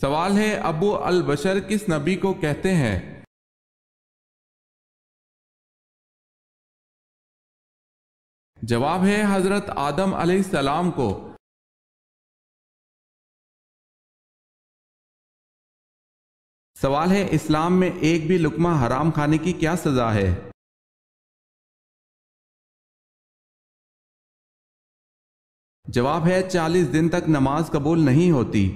سوال ہے ابو البشر کس نبی کو کہتے ہیں؟ جواب ہے حضرت آدم علیہ السلام کو۔ سوال ہے اسلام میں ایک بھی لقمہ حرام کھانے کی کیا سزا ہے؟ جواب ہے 40 دن تک نماز قبول نہیں ہوتی۔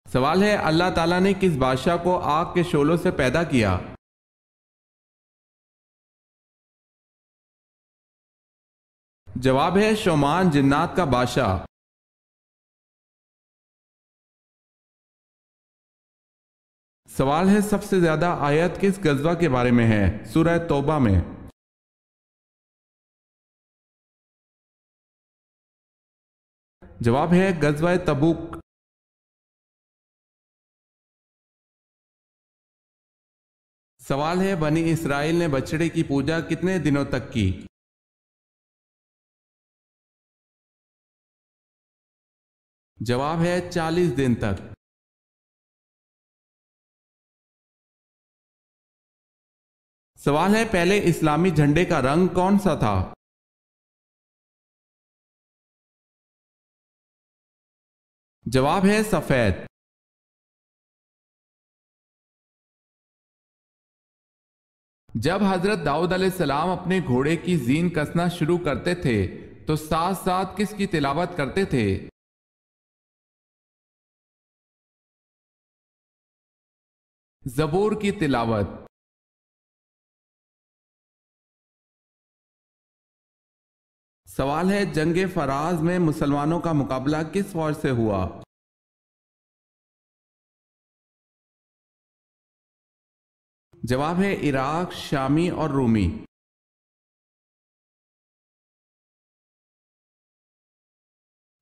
سوال ہے اللہ تعالیٰ نے کس بادشاہ کو آگ کے شعلوں سے پیدا کیا؟ جواب ہے شومان جنات کا بادشاہ۔ سوال ہے سب سے زیادہ آیت کس غزوہ کے بارے میں ہے؟ سورہ توبہ میں۔ جواب ہے غزوہ تبوک۔ سوال ہے بنی اسرائیل نے بچڑے کی پوجا کتنے دنوں تک کی؟ جواب ہے 40 دن تک۔ سوال ہے پہلے اسلامی جھنڈے کا رنگ کون سا تھا؟ جواب ہے سفید۔ جب حضرت داؤد علیہ السلام اپنے گھوڑے کی زین کسنا شروع کرتے تھے تو ساتھ ساتھ کس کی تلاوت کرتے تھے؟ زبور کی تلاوت۔ سوال ہے جنگ فراز میں مسلمانوں کا مقابلہ کس فوج سے ہوا؟ جواب ہے عراق، شامی اور رومی۔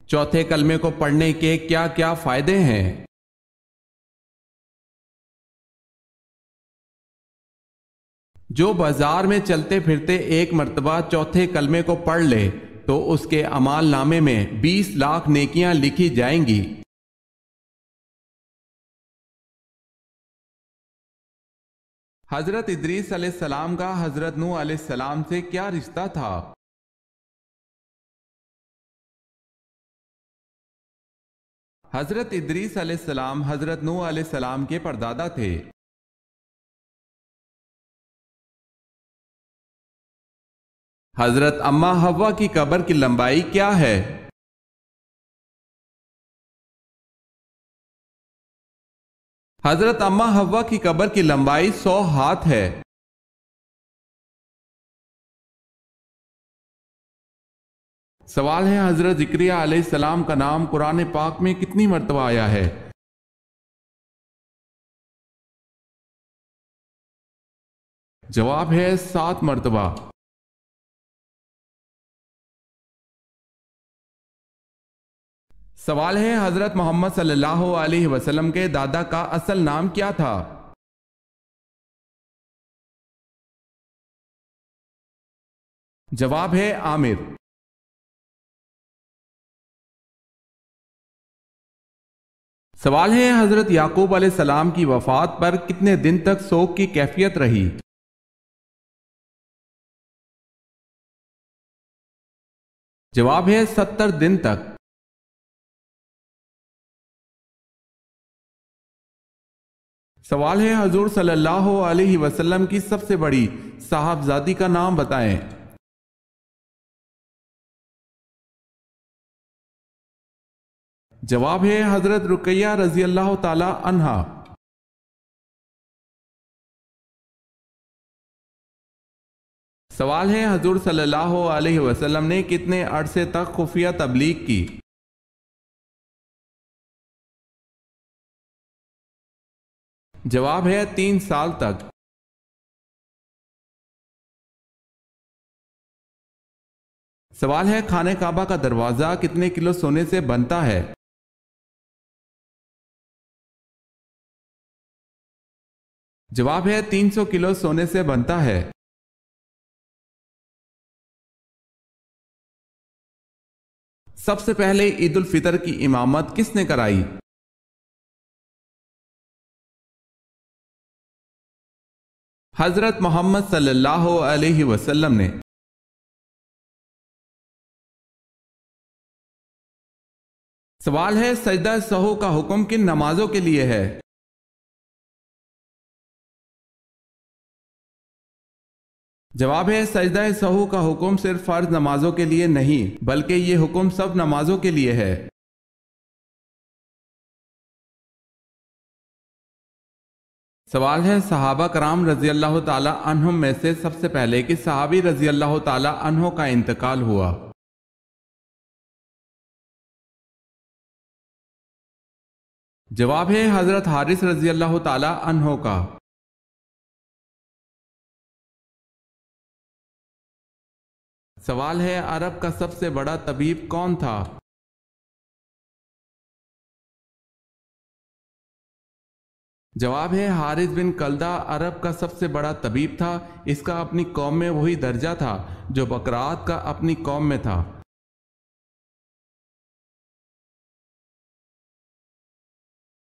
چوتھے کلمے کو پڑھنے کے کیا کیا فائدے ہیں؟ جو بازار میں چلتے پھرتے ایک مرتبہ چوتھے کلمے کو پڑھ لے تو اس کے اعمال نامے میں 20 لاکھ نیکیاں لکھی جائیں گی۔ حضرت ادریس علیہ السلام کا حضرت نوح علیہ السلام سے کیا رشتہ تھا؟ حضرت ادریس علیہ السلام حضرت نوح علیہ السلام کے پردادا تھے۔ حضرت اماں حوا کی قبر کی لمبائی کیا ہے؟ حضرت اماں حوا کی قبر کی لمبائی 100 ہاتھ ہے۔ سوال ہے حضرت زکریا علیہ السلام کا نام قرآن پاک میں کتنی مرتبہ آیا ہے؟ جواب ہے 7 مرتبہ۔ سوال ہے حضرت محمد صلی اللہ علیہ وسلم کے دادا کا اصل نام کیا تھا؟ جواب ہے عامر۔ سوال ہے حضرت یعقوب علیہ السلام کی وفات پر کتنے دن تک سوگ کی کیفیت رہی؟ جواب ہے 70 دن تک۔ سوال ہے حضور صلی اللہ علیہ وسلم کی سب سے بڑی صاحبزادی کا نام بتائیں۔ جواب ہے حضرت رقیہ رضی اللہ تعالی عنہا۔ سوال ہے حضور صلی اللہ علیہ وسلم نے کتنے عرصے تک خفیہ تبلیغ کی؟ جواب ہے 3 سال تک۔ سوال ہے خانہ کعبہ کا دروازہ کتنے کلو سونے سے بنتا ہے؟ جواب ہے 300 کلو سونے سے بنتا ہے۔ سب سے پہلے عید الفطر کی امامت کس نے کرائی؟ حضرت محمد صلی اللہ علیہ وسلم نے۔ سوال ہے سجدہ سہو کا حکم کن نمازوں کے لیے ہے؟ جواب ہے سجدہ سہو کا حکم صرف فرض نمازوں کے لیے نہیں بلکہ یہ حکم سب نمازوں کے لیے ہے۔ سوال ہے صحابہ کرام رضی اللہ تعالی عنہم میں سے سب سے پہلے کس صحابی رضی اللہ تعالی عنہ کا انتقال ہوا؟ جواب ہے حضرت حارث رضی اللہ تعالی عنہ کا۔ سوال ہے عرب کا سب سے بڑا طبیب کون تھا؟ جواب ہے حارث بن کلدہ عرب کا سب سے بڑا طبیب تھا۔ اس کا اپنی قوم میں وہی درجہ تھا جو بکرات کا اپنی قوم میں تھا۔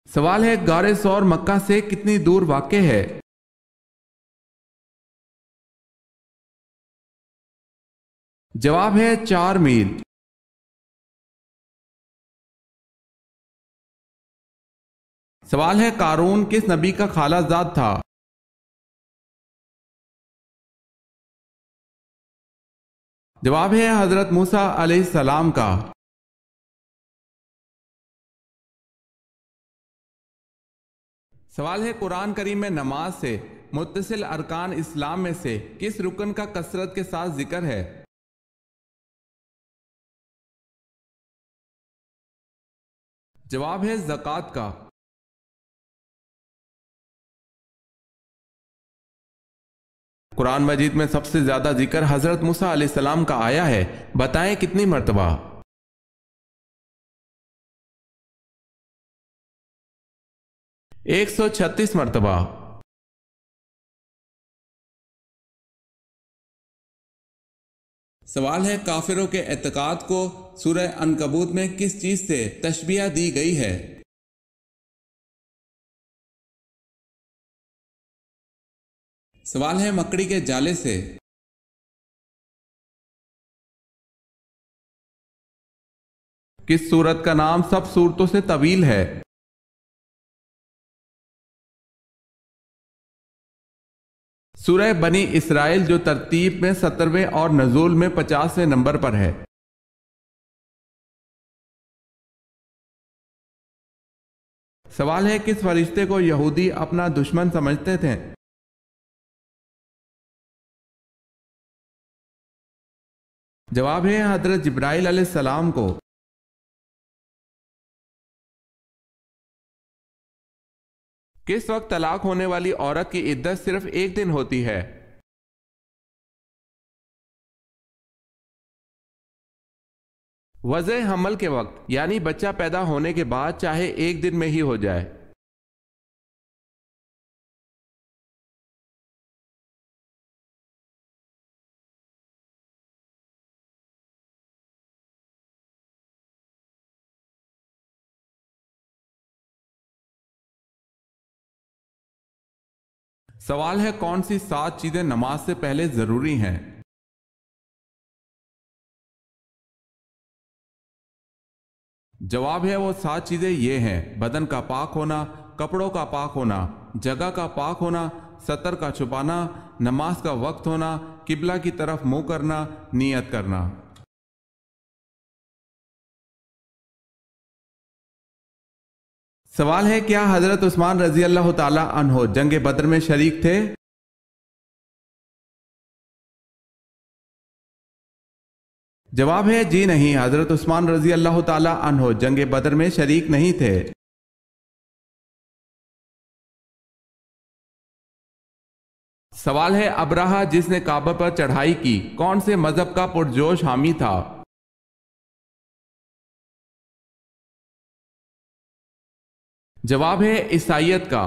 سوال ہے غار ثور مکہ سے کتنی دور واقع ہے؟ جواب ہے 4 میل۔ سوال ہے قارون کس نبی کا خالہ زاد تھا؟ جواب ہے حضرت موسیٰ علیہ السلام کا۔ سوال ہے قرآن کریم میں نماز سے متصل ارکان اسلام میں سے کس رکن کا کثرت کے ساتھ ذکر ہے؟ جواب ہے زکوٰۃ کا۔ قرآن مجید میں سب سے زیادہ ذکر حضرت موسیٰ علیہ السلام کا آیا ہے، بتائیں کتنی مرتبہ؟ 136 مرتبہ۔ سوال ہے کافروں کے اعتقاد کو سورہ عنکبوت میں کس چیز سے تشبیہ دی گئی ہے؟ سوال ہے مکڑی کے جالے سے۔ کس سورت کا نام سب سورتوں سے طویل ہے؟ سورہ بنی اسرائیل جو ترتیب میں 70ویں اور نزول میں 50ویں نمبر پر ہے۔ سوال ہے کس فرشتے کو یہودی اپنا دشمن سمجھتے تھے؟ جواب ہے حضرت جبرائیل علیہ السلام کو۔ کس وقت طلاق ہونے والی عورت کی عدت صرف 1 دن ہوتی ہے؟ وضع حمل کے وقت، یعنی بچہ پیدا ہونے کے بعد چاہے 1 دن میں ہی ہو جائے۔ سوال ہے کون سی 7 چیزیں نماز سے پہلے ضروری ہیں؟ جواب ہے وہ 7 چیزیں یہ ہیں: بدن کا پاک ہونا، کپڑوں کا پاک ہونا، جگہ کا پاک ہونا، ستر کا چھپانا، نماز کا وقت ہونا، قبلہ کی طرف منہ کرنا، نیت کرنا۔ سوال ہے کیا حضرت عثمان رضی اللہ تعالی عنہ جنگ بدر میں شریک تھے؟ جواب ہے جی نہیں، حضرت عثمان رضی اللہ تعالی عنہ جنگ بدر میں شریک نہیں تھے۔ سوال ہے ابرہہ جس نے کعبہ پر چڑھائی کی کون سے مذہب کا پرجوش حامی تھا؟ جواب ہے عیسائیت کا۔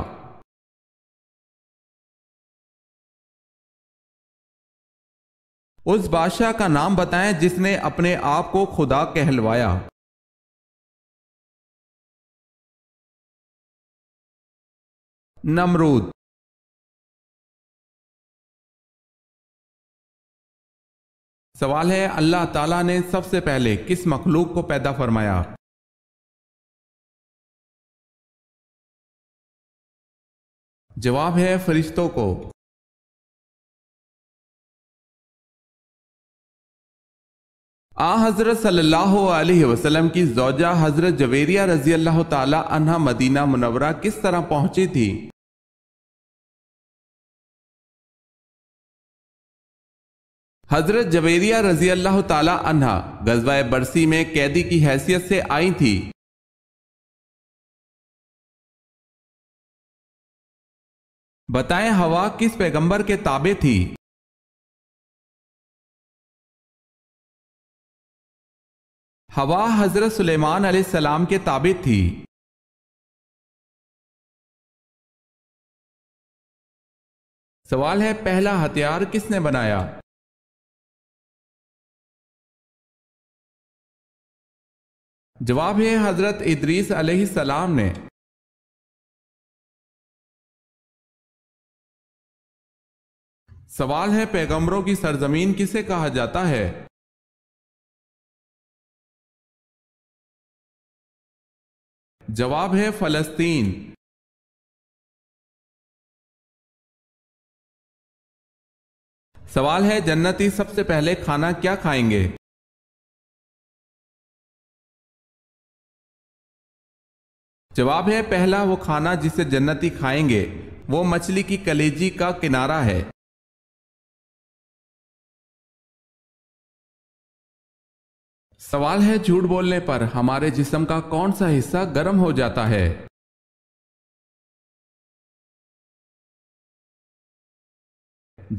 اس بادشاہ کا نام بتائیں جس نے اپنے آپ کو خدا کہلوایا۔ نمرود۔ سوال ہے اللہ تعالیٰ نے سب سے پہلے کس مخلوق کو پیدا فرمایا؟ جواب ہے فرشتوں کو۔ حضرت صلی اللہ علیہ وسلم کی زوجہ حضرت جویریہ رضی اللہ تعالی عنہا مدینہ منورہ کس طرح پہنچی تھی؟ حضرت جویریہ رضی اللہ تعالی عنہا غزوہ برسی میں قیدی کی حیثیت سے آئی تھی۔ بتائیں ہوا کس پیغمبر کے تابع تھی؟ ہوا حضرت سلیمان علیہ السلام کے تابع تھی۔ سوال ہے پہلا ہتھیار کس نے بنایا؟ جواب ہے حضرت ادریس علیہ السلام نے۔ سوال ہے پیغمبروں کی سرزمین کسے کہا جاتا ہے؟ جواب ہے فلسطین۔ سوال ہے جنتی سب سے پہلے کھانا کیا کھائیں گے؟ جواب ہے پہلا وہ کھانا جسے جنتی کھائیں گے وہ مچھلی کی کلیجی کا کنارہ ہے۔ سوال ہے جھوٹ بولنے پر ہمارے جسم کا کون سا حصہ گرم ہو جاتا ہے؟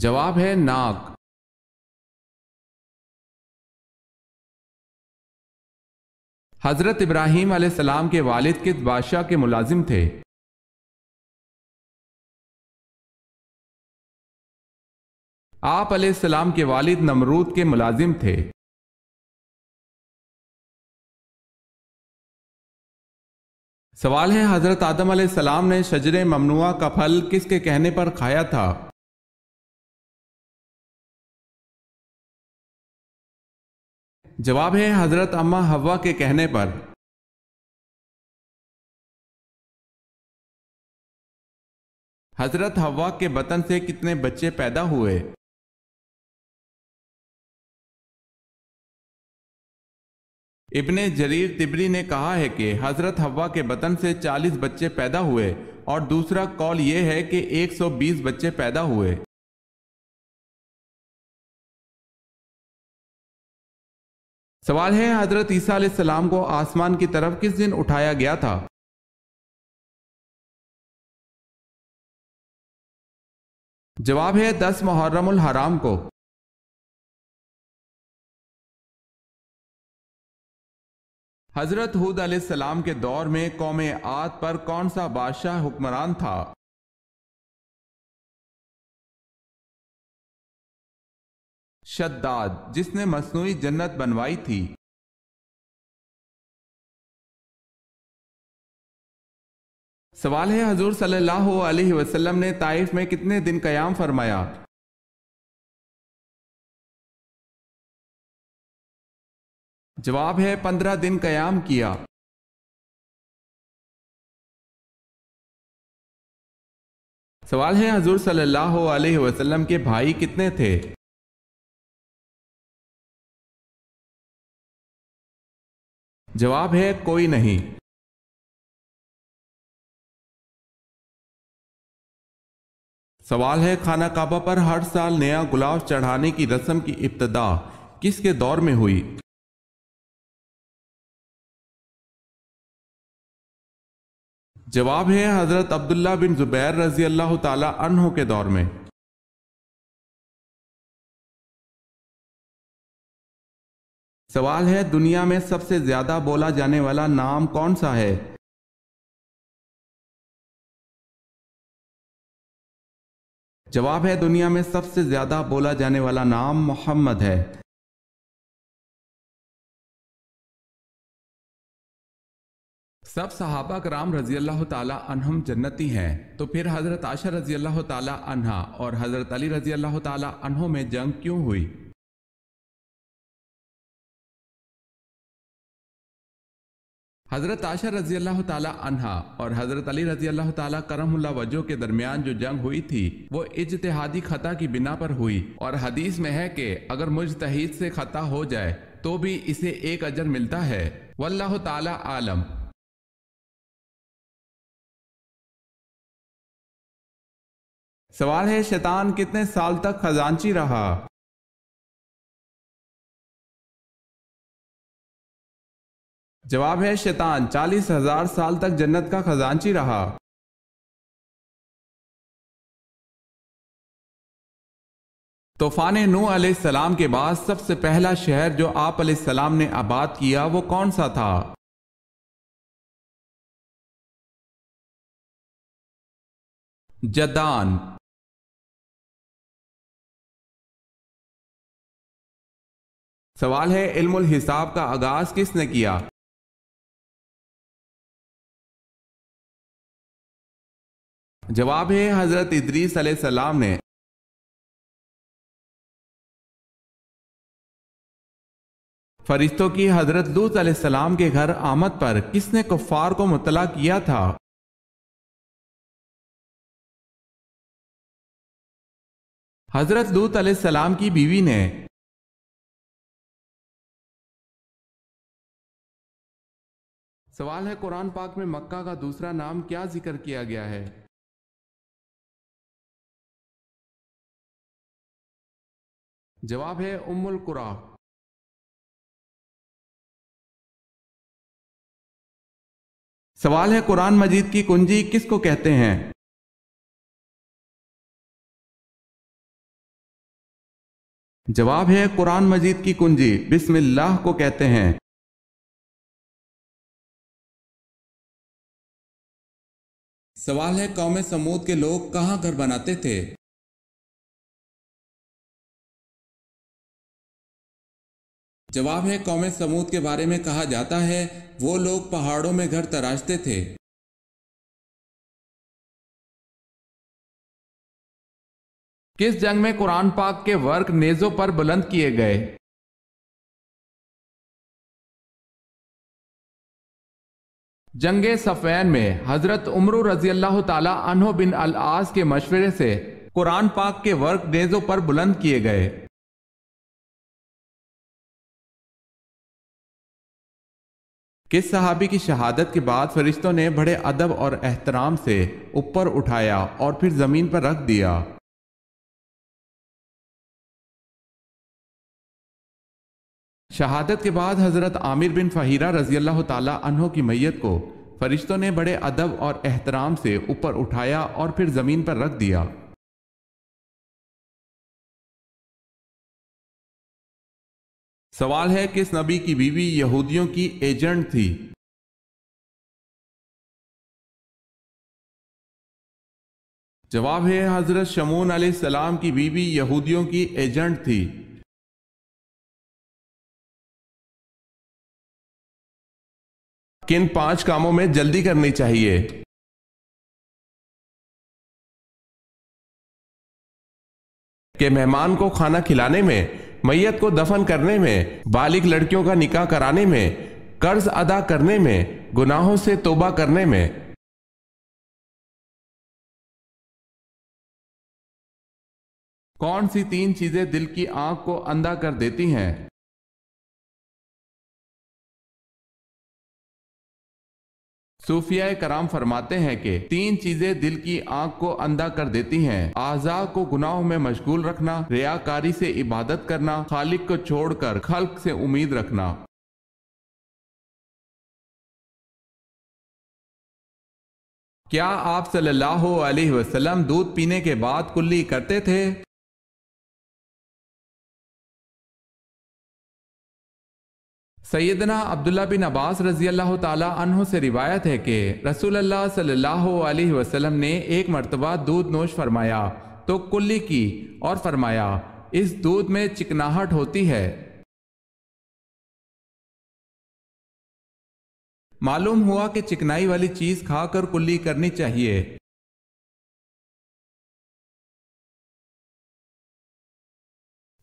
جواب ہے ناک۔ حضرت ابراہیم علیہ السلام کے والد کس بادشاہ کے ملازم تھے؟ آپ علیہ السلام کے والد نمرود کے ملازم تھے۔ سوال ہے حضرت آدم علیہ السلام نے شجرے ممنوعہ کا پھل کس کے کہنے پر کھایا تھا؟ جواب ہے حضرت اماں حوا کے کہنے پر۔ حضرت حوا کے بطن سے کتنے بچے پیدا ہوئے؟ ابن جریر طبری نے کہا ہے کہ حضرت حوا کے بطن سے 40 بچے پیدا ہوئے اور دوسرا قول یہ ہے کہ 120 بچے پیدا ہوئے۔ سوال ہے حضرت عیسیٰ علیہ السلام کو آسمان کی طرف کس دن اٹھایا گیا تھا؟ جواب ہے 10 محرم الحرام کو۔ حضرت ہود علیہ السلام کے دور میں قوم عاد پر کون سا بادشاہ حکمران تھا؟ شداد، جس نے مصنوعی جنت بنوائی تھی۔ سوال ہے حضور صلی اللہ علیہ وسلم نے طائف میں کتنے دن قیام فرمایا؟ جواب ہے 15 دن قیام کیا۔ سوال ہے حضور صلی اللہ علیہ وسلم کے بھائی کتنے تھے؟ جواب ہے کوئی نہیں۔ سوال ہے خانہ کعبہ پر ہر سال نیا گلاب چڑھانے کی رسم کی ابتدا کس کے دور میں ہوئی؟ جواب ہے حضرت عبداللہ بن زبیر رضی اللہ تعالی عنہ کے دور میں۔ سوال ہے دنیا میں سب سے زیادہ بولا جانے والا نام کون سا ہے؟ جواب ہے دنیا میں سب سے زیادہ بولا جانے والا نام محمد ہے۔ سب صحابہ کرام رضی اللہ تعالی عنہم جنتی ہیں، تو پھر حضرت عائشہ رضی اللہ تعالی عنہا اور حضرت علی رضی اللہ تعالی عنہ میں جنگ کیوں ہوئی؟ حضرت عائشہ رضی اللہ تعالی عنہا اور حضرت علی رضی اللہ تعالی کرم اللہ وجہ کے درمیان جو جنگ ہوئی تھی وہ اجتہادی خطا کی بنا پر ہوئی، اور حدیث میں ہے کہ اگر مجتہد سے خطا ہو جائے تو بھی اسے ایک اجر ملتا ہے، واللہ تعالی عالم۔ سوال ہے شیطان کتنے سال تک خزانچی رہا؟ جواب ہے شیطان 40,000 سال تک جنت کا خزانچی رہا۔ طوفان نوح علیہ السلام کے بعد سب سے پہلا شہر جو آپ علیہ السلام نے آباد کیا وہ کون سا تھا؟ جدان۔ سوال ہے علم الحساب کا آغاز کس نے کیا؟ جواب ہے حضرت ادریس علیہ السلام نے۔ فرشتوں کی حضرت لوط علیہ السلام کے گھر آمد پر کس نے کفار کو مطلع کیا تھا؟ حضرت لوط علیہ السلام کی بیوی نے۔ سوال ہے قرآن پاک میں مکہ کا دوسرا نام کیا ذکر کیا گیا ہے؟ جواب ہے ام القری۔ سوال ہے قرآن مجید کی کنجی کس کو کہتے ہیں؟ جواب ہے قرآن مجید کی کنجی بسم اللہ کو کہتے ہیں۔ سوال ہے قوم سمود کے لوگ کہاں گھر بناتے تھے؟ جواب ہے قوم سمود کے بارے میں کہا جاتا ہے وہ لوگ پہاڑوں میں گھر تراشتے تھے۔ کس جنگ میں قرآن پاک کے ورق نیزوں پر بلند کیے گئے؟ جنگ صفین میں حضرت عمر رضی اللہ تعالی عنہ بن العاص کے مشورے سے قرآن پاک کے ورق نیزوں پر بلند کیے گئے۔ کس صحابی کی شہادت کے بعد فرشتوں نے بڑے ادب اور احترام سے اوپر اٹھایا اور پھر زمین پر رکھ دیا؟ شہادت کے بعد حضرت عامر بن فہیرہ رضی اللہ تعالی عنہ کی میت کو فرشتوں نے بڑے ادب اور احترام سے اوپر اٹھایا اور پھر زمین پر رکھ دیا۔ سوال ہے کس نبی کی بیوی یہودیوں کی ایجنٹ تھی؟ جواب ہے حضرت شمعون علیہ السلام کی بیوی یہودیوں کی ایجنٹ تھی۔ کن 5 کاموں میں جلدی کرنی چاہیے؟ کہ مہمان کو کھانا کھلانے میں، میت کو دفن کرنے میں، بالغ لڑکیوں کا نکاح کرانے میں، قرض ادا کرنے میں، گناہوں سے توبہ کرنے میں۔ کون سی 3 چیزیں دل کی آنکھ کو اندھا کر دیتی ہیں؟ صوفیہ کرام فرماتے ہیں کہ 3 چیزیں دل کی آنکھ کو اندھا کر دیتی ہیں: اعضاء کو گناہوں میں مشغول رکھنا، ریاکاری سے عبادت کرنا، خالق کو چھوڑ کر خلق سے امید رکھنا۔ کیا آپ صلی اللہ علیہ وسلم دودھ پینے کے بعد کلی کرتے تھے؟ سیدنا عبداللہ بن عباس رضی اللہ تعالی عنہ سے روایت ہے کہ رسول اللہ صلی اللہ علیہ وسلم نے ایک مرتبہ دودھ نوش فرمایا تو کلی کی اور فرمایا اس دودھ میں چکناہٹ ہوتی ہے۔ معلوم ہوا کہ چکنائی والی چیز کھا کر کلی کرنی چاہیے۔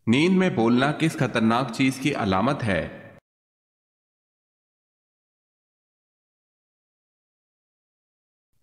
نیند میں بولنا کس خطرناک چیز کی علامت ہے؟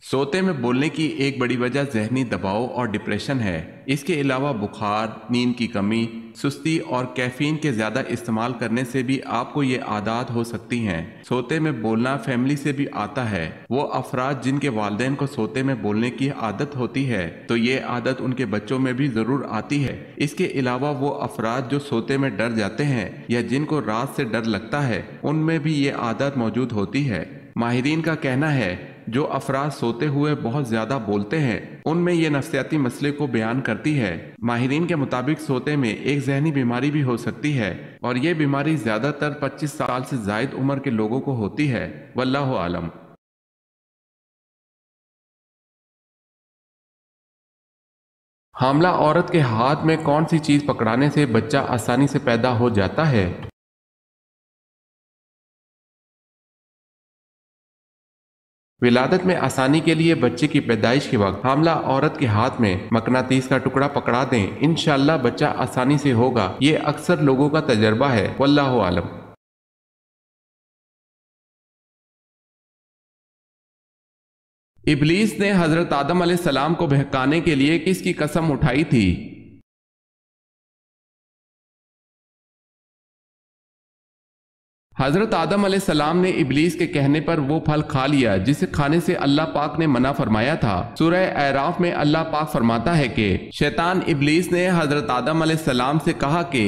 سوتے میں بولنے کی ایک بڑی وجہ ذہنی دباؤ اور ڈپریشن ہے۔ اس کے علاوہ بخار، نیند کی کمی، سستی اور کیفین کے زیادہ استعمال کرنے سے بھی آپ کو یہ عادات ہو سکتی ہیں۔ سوتے میں بولنا فیملی سے بھی آتا ہے۔ وہ افراد جن کے والدین کو سوتے میں بولنے کی عادت ہوتی ہے تو یہ عادت ان کے بچوں میں بھی ضرور آتی ہے۔ اس کے علاوہ وہ افراد جو سوتے میں ڈر جاتے ہیں یا جن کو رات سے ڈر لگتا ہے ان میں بھی یہ عادت موجود ہوتی ہے۔ ماہرین کا کہنا ہے جو افراد سوتے ہوئے بہت زیادہ بولتے ہیں ان میں یہ نفسیاتی مسئلے کو بیان کرتی ہے۔ ماہرین کے مطابق سوتے میں ایک ذہنی بیماری بھی ہو سکتی ہے اور یہ بیماری زیادہ تر 25 سال سے زائد عمر کے لوگوں کو ہوتی ہے۔ واللہ عالم۔ حاملہ عورت کے ہاتھ میں کون سی چیز پکڑانے سے بچہ آسانی سے پیدا ہو جاتا ہے؟ ولادت میں آسانی کے لیے بچے کی پیدائش کے وقت حاملہ عورت کے ہاتھ میں مقناطیس کا ٹکڑا پکڑا دیں، انشاءاللہ بچہ آسانی سے ہوگا۔ یہ اکثر لوگوں کا تجربہ ہے۔ واللہ عالم۔ ابلیس نے حضرت آدم علیہ السلام کو بہکانے کے لیے کس کی قسم اٹھائی تھی؟ حضرت آدم علیہ السلام نے ابلیس کے کہنے پر وہ پھل کھا لیا جسے کھانے سے اللہ پاک نے منع فرمایا تھا۔ سورہ اعراف میں اللہ پاک فرماتا ہے کہ شیطان ابلیس نے حضرت آدم علیہ السلام سے کہا کہ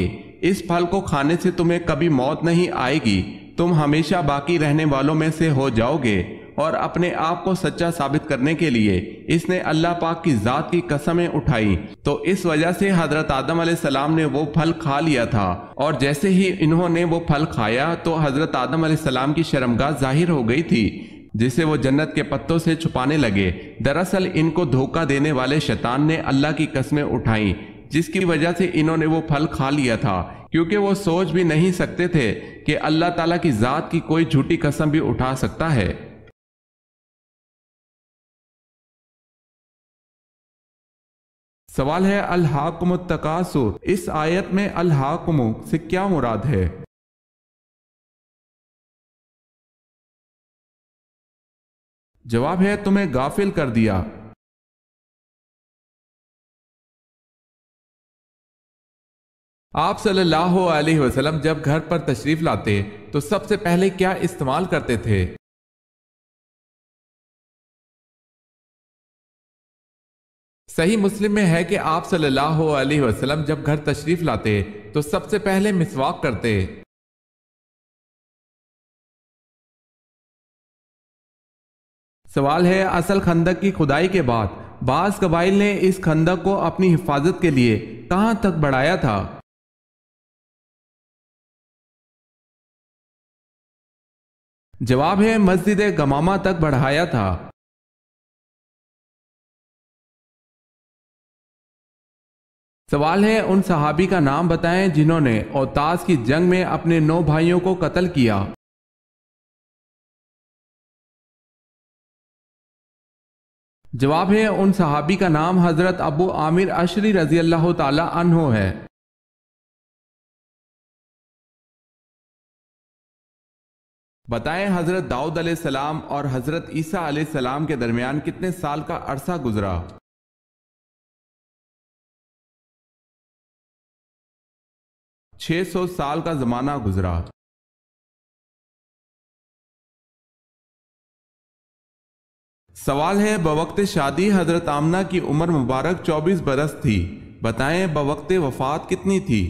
اس پھل کو کھانے سے تمہیں کبھی موت نہیں آئے گی، تم ہمیشہ باقی رہنے والوں میں سے ہو جاؤ گے۔ اور اپنے آپ کو سچا ثابت کرنے کے لیے اس نے اللہ پاک کی ذات کی قسمیں اٹھائی، تو اس وجہ سے حضرت آدم علیہ السلام نے وہ پھل کھا لیا تھا، اور جیسے ہی انہوں نے وہ پھل کھایا تو حضرت آدم علیہ السلام کی شرمگاہ ظاہر ہو گئی تھی جسے وہ جنت کے پتوں سے چھپانے لگے۔ دراصل ان کو دھوکہ دینے والے شیطان نے اللہ کی قسمیں اٹھائیں جس کی وجہ سے انہوں نے وہ پھل کھا لیا تھا، کیونکہ وہ سوچ بھی نہیں سکتے تھے کہ اللہ تعالیٰ کی ذات کی کوئی جھوٹی قسم بھی اٹھا سکتا ہے۔ سوال ہے الہاکم التکاثر، اس آیت میں الہاکم سے کیا مراد ہے؟ جواب ہے تمہیں غافل کر دیا۔ آپ صلی اللہ علیہ وسلم جب گھر پر تشریف لاتے تو سب سے پہلے کیا استعمال کرتے تھے؟ صحیح مسلم میں ہے کہ آپ صلی اللہ علیہ وسلم جب گھر تشریف لاتے تو سب سے پہلے مسواک کرتے۔ سوال ہے اصل خندق کی کھدائی کے بعد بعض قبائل نے اس خندق کو اپنی حفاظت کے لیے کہاں تک بڑھایا تھا؟ جواب ہے مسجد گمامہ تک بڑھایا تھا۔ سوال ہے ان صحابی کا نام بتائیں جنہوں نے اوتاس کی جنگ میں اپنے 9 بھائیوں کو قتل کیا۔ جواب ہے ان صحابی کا نام حضرت ابو عامر اشری رضی اللہ تعالی عنہ ہے۔ بتائیں حضرت داؤد علیہ السلام اور حضرت عیسیٰ علیہ السلام کے درمیان کتنے سال کا عرصہ گزرا؟ 600 سال کا زمانہ گزرا۔ سوال ہے بوقت شادی حضرت آمنہ کی عمر مبارک 24 برس تھی، بتائیں بوقت وفات کتنی تھی؟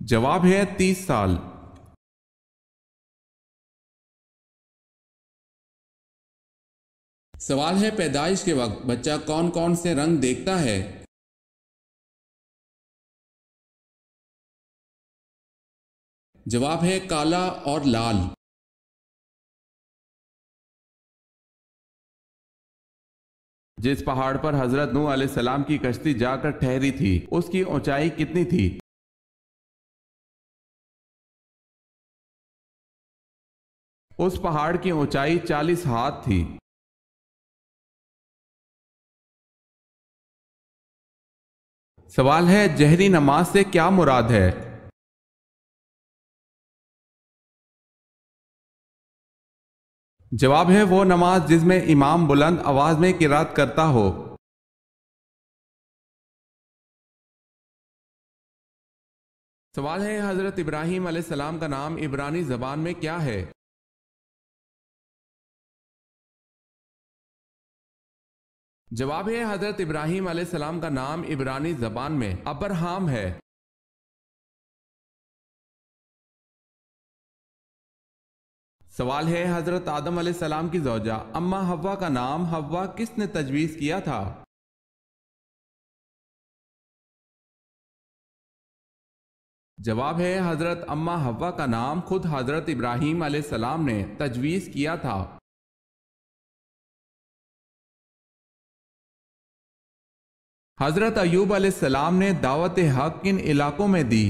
جواب ہے 30 سال۔ سوال ہے پیدائش کے وقت بچہ کون کون سے رنگ دیکھتا ہے؟ جواب ہے کالا اور لال۔ جس پہاڑ پر حضرت نوح علیہ السلام کی کشتی جا کر ٹھہری تھی اس کی اونچائی کتنی تھی؟ اس پہاڑ کی اونچائی 40 ہاتھ تھی۔ سوال ہے جہری نماز سے کیا مراد ہے؟ جواب ہے وہ نماز جس میں امام بلند آواز میں قرات کرتا ہو۔ سوال ہے حضرت ابراہیم علیہ السلام کا نام عبرانی زبان میں کیا ہے؟ جواب ہے حضرت ابراہیم علیہ السلام کا نام عبرانی زبان میں ابرہام ہے۔ سوال ہے حضرت آدم علیہ السلام کی زوجہ اما حوا کا نام حوا کس نے تجویز کیا تھا؟ جواب ہے حضرت اما حوا کا نام خود حضرت ابراہیم علیہ السلام نے تجویز کیا تھا۔ حضرت ایوب علیہ السلام نے دعوت حق کن علاقوں میں دی؟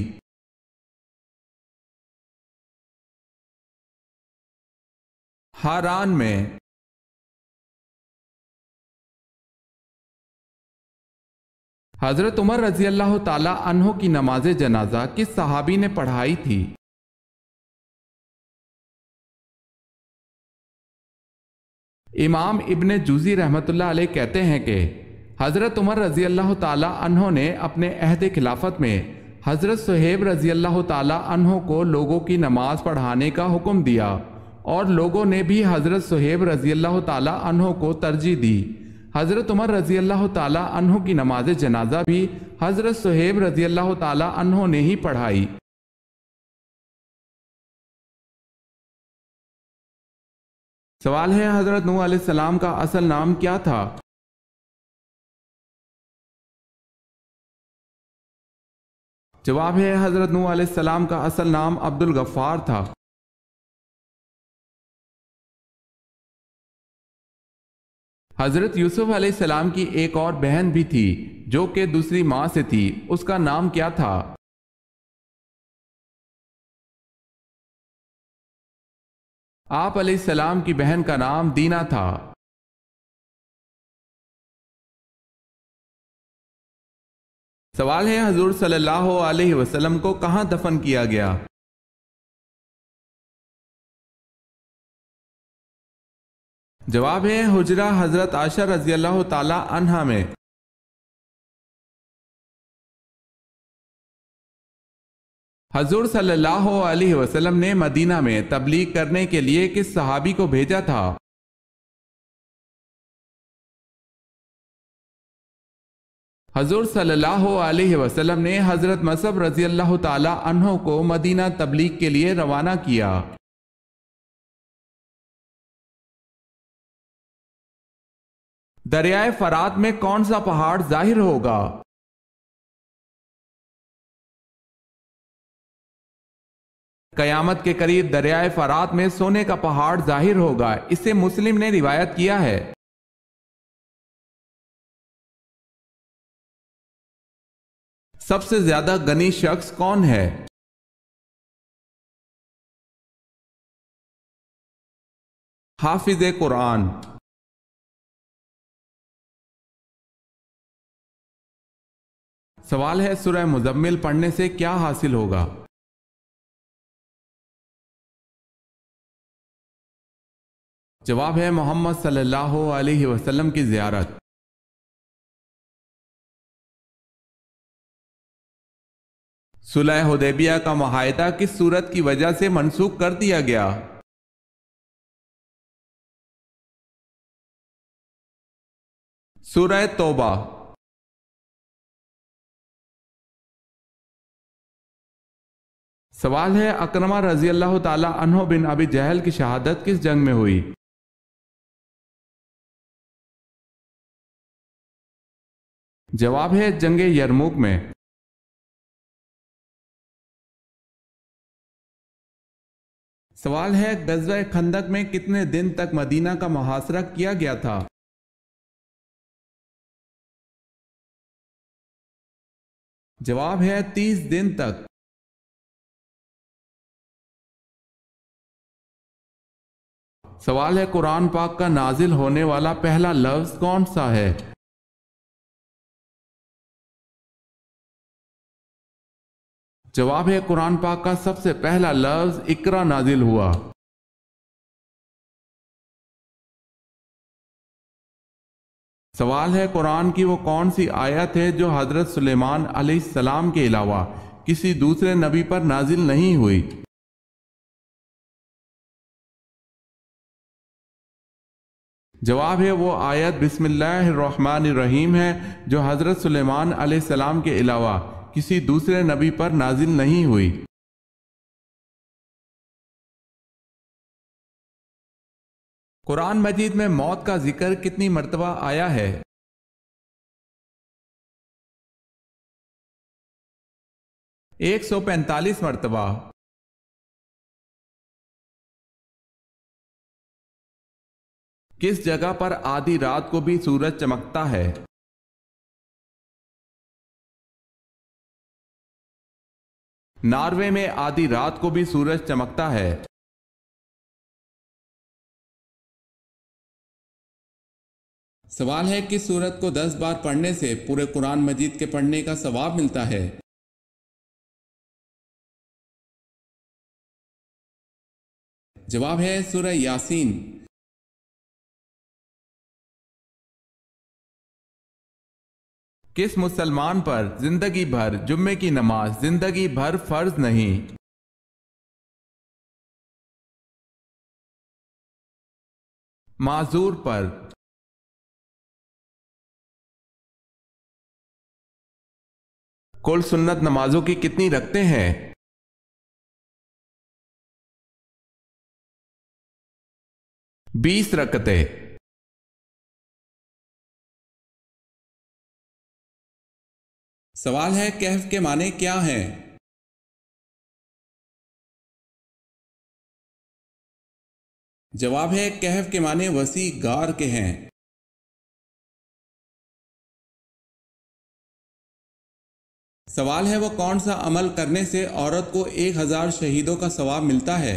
ہاران میں۔ حضرت عمر رضی اللہ تعالی عنہ کی نماز جنازہ کس صحابی نے پڑھائی تھی؟ امام ابن جوزی رحمۃ اللہ علیہ کہتے ہیں کہ حضرت عمر رضی اللہ تعالی عنہ نے اپنے عہد خلافت میں حضرت صہیب رضی اللہ تعالی عنہ کو لوگوں کی نماز پڑھانے کا حکم دیا اور لوگوں نے بھی حضرت صہیب رضی اللہ تعالی عنہ کو ترجیح دی۔ حضرت عمر رضی اللہ تعالی عنہ کی نماز جنازہ بھی حضرت صہیب رضی اللہ تعالی عنہ نے ہی پڑھائی۔ سوال ہے حضرت نوح علیہ السلام کا اصل نام کیا تھا؟ جواب ہے حضرت نوح علیہ السلام کا اصل نام عبد الغفار تھا۔ حضرت یوسف علیہ السلام کی ایک اور بہن بھی تھی جو کہ دوسری ماں سے تھی، اس کا نام کیا تھا؟ آپ علیہ السلام کی بہن کا نام دینا تھا۔ سوال ہے حضور صلی اللہ علیہ وسلم کو کہاں دفن کیا گیا؟ جواب ہے حجرہ حضرت عائشہ رضی اللہ تعالی عنہا میں۔ حضور صلی اللہ علیہ وسلم نے مدینہ میں تبلیغ کرنے کے لیے کس صحابی کو بھیجا تھا؟ حضور صلی اللہ علیہ وسلم نے حضرت مصعب رضی اللہ تعالی عنہ کو مدینہ تبلیغ کے لیے روانہ کیا۔ دریائے فرات میں کون سا پہاڑ ظاہر ہوگا؟ قیامت کے قریب دریائے فرات میں سونے کا پہاڑ ظاہر ہوگا، اسے مسلم نے روایت کیا ہے۔ سب سے زیادہ غنی شخص کون ہے؟ حافظ قرآن۔ سوال ہے سورہ مزمل پڑھنے سے کیا حاصل ہوگا؟ جواب ہے محمد صلی اللہ علیہ وسلم کی زیارت۔ صلح حدیبیہ کا معاہدہ کس صورت کی وجہ سے منسوخ کر دیا گیا؟ سورہ توبہ۔ سوال ہے اکرمہ رضی اللہ تعالی عنہ بن ابی جہل کی شہادت کس جنگ میں ہوئی؟ جواب ہے جنگ یرموک میں۔ سوال ہے غزوہ خندق میں کتنے دن تک مدینہ کا محاصرہ کیا گیا تھا؟ جواب ہے 30 دن تک۔ سوال ہے قرآن پاک کا نازل ہونے والا پہلا لفظ کون سا ہے؟ جواب ہے قرآن پاک کا سب سے پہلا لفظ اقرا نازل ہوا۔ سوال ہے قرآن کی وہ کون سی آیت ہے جو حضرت سلیمان علیہ السلام کے علاوہ کسی دوسرے نبی پر نازل نہیں ہوئی؟ جواب ہے وہ آیت بسم اللہ الرحمن الرحیم ہے جو حضرت سلیمان علیہ السلام کے علاوہ کسی دوسرے نبی پر نازل نہیں ہوئی۔ قرآن مجید میں موت کا ذکر کتنی مرتبہ آیا ہے؟ ایک 145 مرتبہ۔ کس جگہ پر آدھی رات کو بھی سورج چمکتا ہے؟ ناروے میں آدھی رات کو بھی سورج چمکتا ہے۔ سوال ہے کس سورت کو 10 بار پڑھنے سے پورے قرآن مجید کے پڑھنے کا ثواب ملتا ہے؟ جواب ہے سورہ یاسین۔ کس مسلمان پر زندگی بھر جمعے کی نماز زندگی بھر فرض نہیں؟ معذور پر۔ کل سنت نمازوں کی کتنی رکعتیں ہیں؟ 20 رکعتیں۔ سوال ہے کہف کے معنی کیا ہیں؟ جواب ہے کہف کے معنی وسیع غار کے ہیں۔ سوال ہے وہ کون سا عمل کرنے سے عورت کو 1000 شہیدوں کا ثواب ملتا ہے؟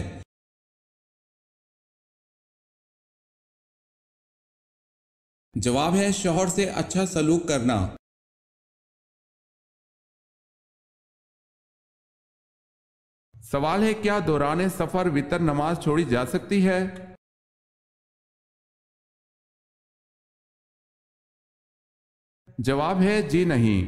جواب ہے شوہر سے اچھا سلوک کرنا۔ سوال ہے کیا دوران سفر وتر نماز چھوڑی جا سکتی ہے؟ جواب ہے جی نہیں۔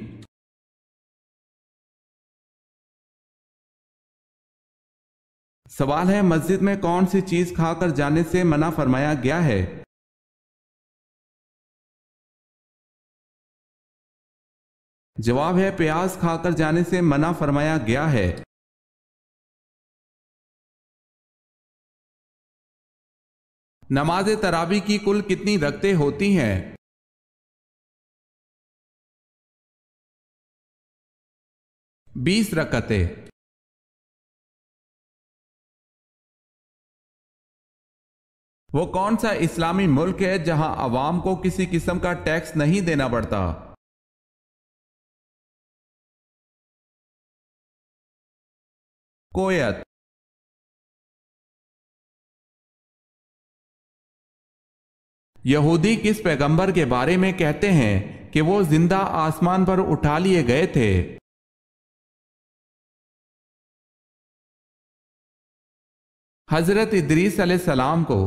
سوال ہے مسجد میں کون سی چیز کھا کر جانے سے منع فرمایا گیا ہے؟ جواب ہے پیاز کھا کر جانے سے منع فرمایا گیا ہے۔ نماز تراویح کی کل کتنی رکعتیں ہوتی ہیں؟ 20 رکعتیں۔ وہ کون سا اسلامی ملک ہے جہاں عوام کو کسی قسم کا ٹیکس نہیں دینا پڑتا؟ کویت۔ یہودی کس پیغمبر کے بارے میں کہتے ہیں کہ وہ زندہ آسمان پر اٹھا لیے گئے تھے؟ حضرت ادریس علیہ السلام کو۔